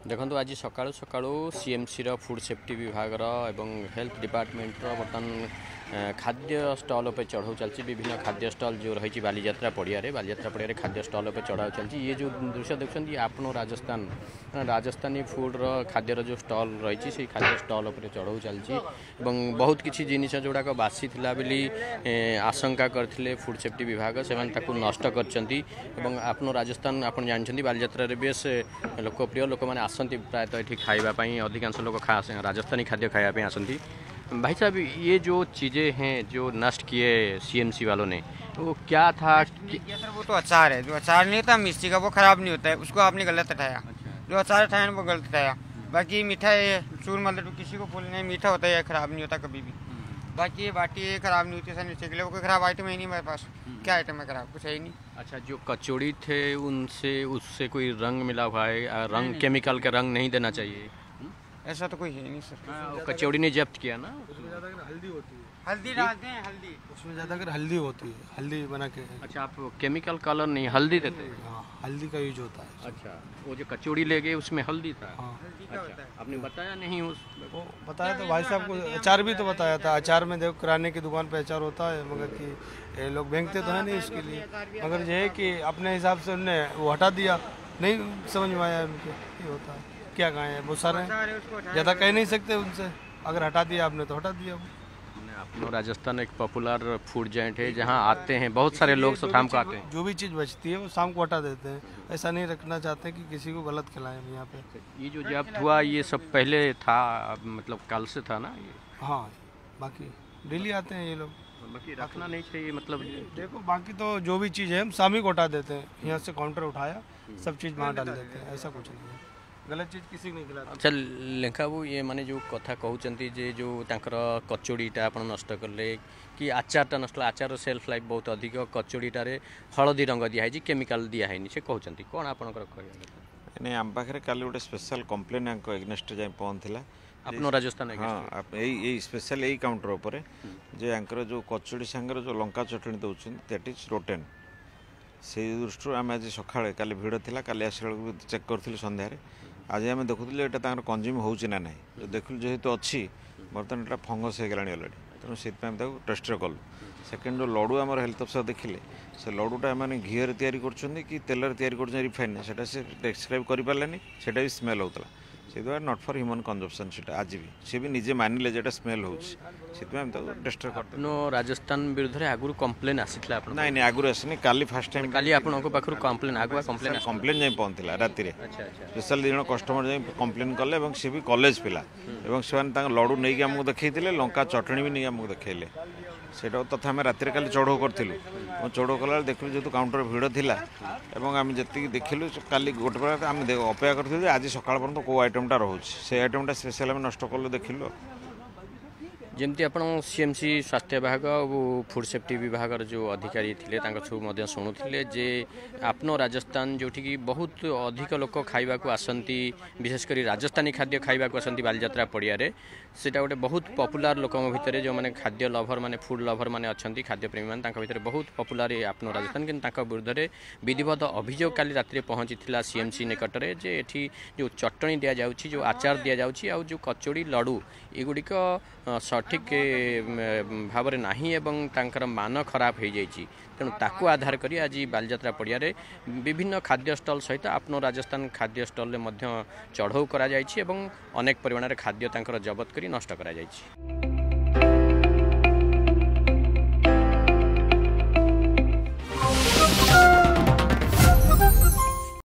देखो आज सकाळु सकाळु सीएमसी रो food safety विभाग रो एवं हेल्थ डिपार्टमेंट रो बर्तन खाद्य स्टॉल पे चढ़ाऊ चलती विभिन्न खाद्य स्टॉल जो रही बालीजात्रा पड़िया खाद्य स्टॉल पे चढ़ाऊ चलती ये जो दृश्य देखते आपनो राजस्थान राजस्थानी फूड रो खाद्य जो स्टॉल रही से खाद्य स्टॉल पर चढ़ाऊ चलती बहुत किसी जिनिस जोड़ाक बासी थिला बोली आशंका करथिले फूड सेफ्टी विभाग से नष्ट करछंती आपनो राजस्थान आप जानते बालीजात्रा बेस लोकप्रिय लोक मैंने आसती प्रायतः ये खावाई अधिकांश लोग राजस्थानी खाद्य खायापी आसती। भाई साहब ये जो चीज़ें हैं जो नष्ट किए सीएमसी वालों ने वो क्या था? सर वो तो अचार है, जो अचार नहीं होता मिर्ची का वो खराब नहीं होता है, उसको आपने गलत उठाया। जो अचार उठाया वो गलत उठाया। बाकी मीठा है चूर मतलब किसी को बोलना मीठा होता है, खराब नहीं होता कभी भी। बाकी ये बाटी ये खराब नहीं होती सर, नीचे के लिए वो कोई खराब आइटम है नहीं मेरे पास। क्या आइटम है खराब? कुछ है ही नहीं। अच्छा, जो कचौड़ी थे उनसे उससे कोई रंग मिला हुआ है? रंग केमिकल के रंग नहीं देना चाहिए, ऐसा तो कोई है नहीं सर। कचौड़ी ने जब्त किया ना, हल्दी होती है, हल्दी डालते हैं, हल्दी उसमें ज़्यादा कर हल्दी होती है, हल्दी बना के। अच्छा, आप केमिकल कलर नहीं हल्दी देते हैं? हाँ, हल्दी का यूज होता है। अच्छा, वो जो कचौड़ी ले गए उसमें हल्दी था? हाँ। अच्छा, आपने बताया नहीं उस वो बताया तो भाई साहब को, अचार भी तो बताया था। अचार में देखो किराने की दुकान पे अचार होता है, मगर कि ये लोग बेचते तो है नहीं इसके लिए, मगर ये है कि अपने हिसाब से उनने वो हटा दिया, नहीं समझ में आया उनके ये होता है। क्या कहें, बहुत सारे ज़्यादा कह नहीं सकते उनसे, अगर हटा दिया आपने तो हटा दिया। अपना राजस्थान एक पॉपुलर फूड जॉइंट है जहाँ आते हैं बहुत सारे लोग शाम को आते हैं, जो भी चीज़ बचती है वो शाम को हटा देते हैं। ऐसा नहीं रखना चाहते कि किसी को गलत खिलाएं हम यहाँ पे। ये जो जब्त हुआ ये सब पहले था, मतलब कल से था ना ये? हाँ, बाकी डेली आते हैं ये लोग। बाकी रखना नहीं चाहिए, मतलब देखो बाकी तो जो भी चीज़ है हम शामी को हटा देते हैं। यहाँ से काउंटर उठाया सब चीज़ वहाँ डाल देते हैं, ऐसा कुछ नहीं है। गलत चीज़ किसी को नहीं खिलाते। अच्छा लेखा बाबू, ये माने जो कथा कहते जे जो तांकर कचौड़ीटा आप नष्ट कले कि आचारटा नष्ट, आचार सेल्फ लाइफ बहुत अधिक, कचौड़ीटारे हलदी रंग दिखाई केमिकल दिखाई से कहते कौन आपंकर कह? नहीं, आम पाखे काली गोटे स्पेशल कम्प्लेन एगनेस्ट जाए पहुँचला आपनो राजस्थान। हाँ, यही स्पेशल यही काउंटर उपर जे आंकर जो कचौड़ी सांगे जो लंका चटणी दौरान दैट इज रोटेन। से दृष्टि आम आज सकाଳେ काली भिड़ था, काली आसा चेक करूँ सन्धार, आज आम देखुलु यहाँ कंज्यूम होना ना देखिलु जेहेतु अच्छी बर्तमान यहाँ फंगस हो गला अलरेडी, तेणु से टेस्ट कलु। सेकेंड जो लड्डू आम हेल्थ अफसर देखिले से लड्डूटा मैंने घीर तैयारी कर तेलर तैयारी रिफाइन से डेस्क्राइब करें, से भी स्मेल होता से नॉट फॉर ह्यूमन कंजप्शन से आज भी सी भी निजे मानिले जेटा स्मेल हो टेस्ट कर। राजस्थान विरुद्ध आगुरी कंप्लेन आसीला? नहीं नहीं, आगुरी आसनी, काली फास्ट टाइम काली आपन पाखु कंप्लेन आगुआ कंप्लेन जाए पहुँचला राति रे। स्पेशल दिन कस्टमर जाए कंप्लेन कले सी भी कॉलेज पिला से लड्डू नहीं आमको देखते, लंका चटणी भी नहीं आमको देखले, से तथा आम राति काली चढ़ऊ करूँ। चढ़ऊ कला देखिलु जेहतु काउंटर भिड़ थिला एवं आम जी देखिलु काली गोटे बेला आम अपेक्षा करूँ आज सकाल पर्यटन कौ आइटमटा रोचे से आइटमटा स्पेशल आम नष्ट कलु देखिलु। जमती आप सीएमसी स्वास्थ्य विभाग और फूड सेफ्टी विभाग जो अधिकारी थे सब शुणुले जे आपनो राजस्थान जोटि बहुत अधिक लोक खाइबा आसती, विशेषकर राजस्थानी खाद्य खाइबा आसती बालीजात्रा पड़िया सेटा गोटे बहुत पॉपुलर लोक भितर जो मैंने खाद्य लभर माने फूड लभर माने अच्छा खाद्य प्रेमी मैंने भितर बहुत पॉपुलर आपनो राजस्थान कि विरुद्ध में विधिवत अभियोग काली राति पहुँची सीएमसी निकटरे जे एठी जो चटणी दि जाउछि, जो आचार दि जाउछि आ जो कचौड़ी लड्डू एगुड़िक सठिक भाव में नाही एवं तांकर मान खराब हो जाइए, तेणु ताकू आधार करी आज बालीजात्रा पड़िया विभिन्न खाद्य स्टल सहित आपनो राजस्थान खाद्य स्टल चढ़ऊ करा जाइछि एवं अनेक परिमाण खाद्य तांकर जबत करी नष्ट करा जाइछि।